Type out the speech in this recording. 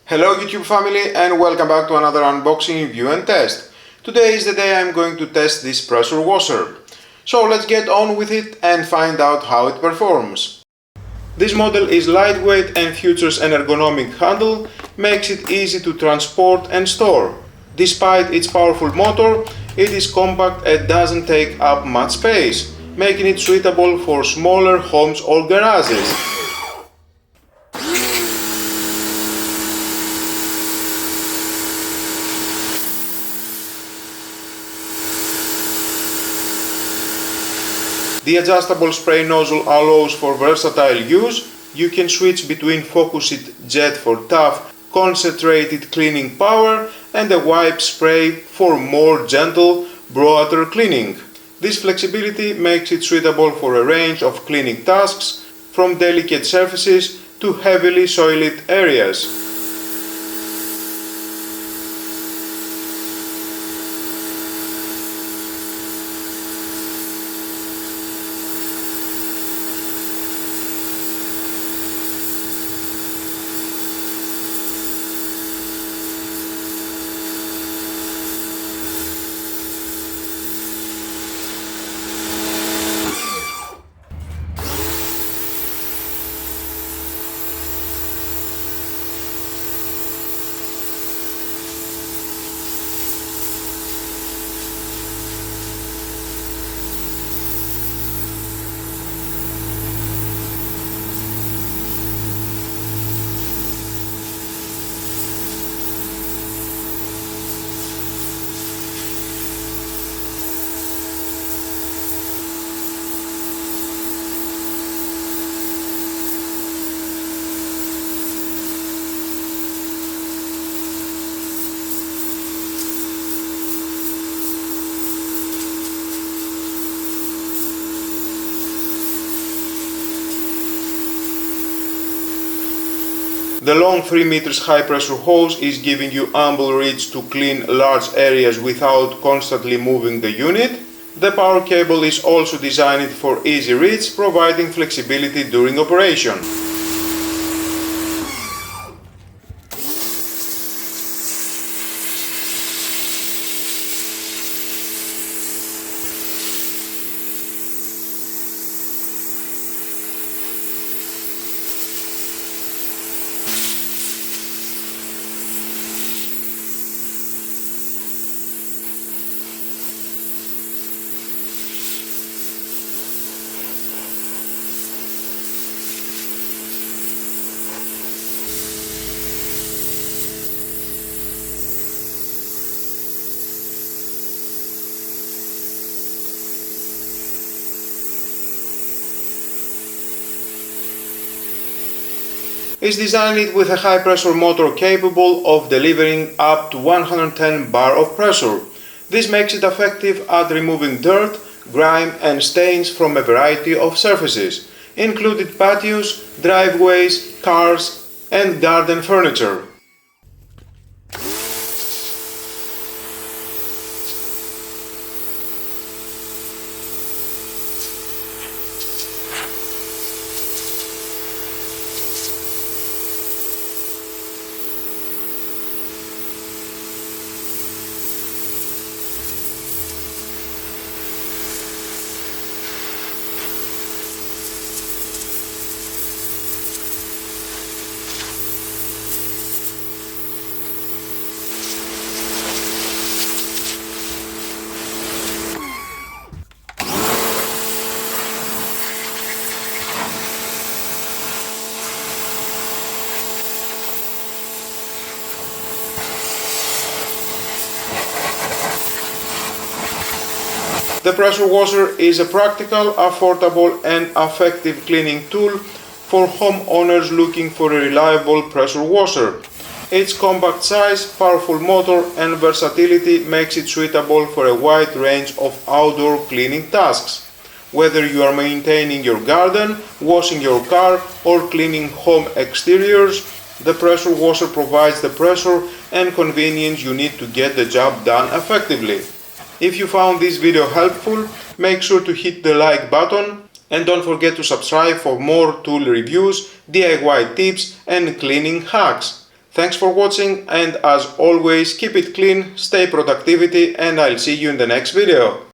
Hello YouTube family and welcome back to another unboxing, review and test. Today is the day I'm going to test this pressure washer. So let's get on with it and find out how it performs. This model is lightweight and features an ergonomic handle, makes it easy to transport and store. Despite its powerful motor, it is compact and doesn't take up much space, making it suitable for smaller homes or garages. The adjustable spray nozzle allows for versatile use. You can switch between focused jet for tough, concentrated cleaning power and a wipe spray for more gentle, broader cleaning. This flexibility makes it suitable for a range of cleaning tasks, from delicate surfaces to heavily soiled areas. The long 3 meters high pressure hose is giving you ample reach to clean large areas without constantly moving the unit. The power cable is also designed for easy reach, providing flexibility during operation. Is designed with a high pressure motor capable of delivering up to 110 bar of pressure. This makes it effective at removing dirt, grime and stains from a variety of surfaces, including patios, driveways, cars and garden furniture. The pressure washer is a practical, affordable and effective cleaning tool for homeowners looking for a reliable pressure washer. Its compact size, powerful motor and versatility makes it suitable for a wide range of outdoor cleaning tasks. Whether you are maintaining your garden, washing your car or cleaning home exteriors, the pressure washer provides the pressure and convenience you need to get the job done effectively. If you found this video helpful, make sure to hit the like button and don't forget to subscribe for more tool reviews, DIY tips and cleaning hacks. Thanks for watching, and as always, keep it clean, stay productivity, and I'll see you in the next video.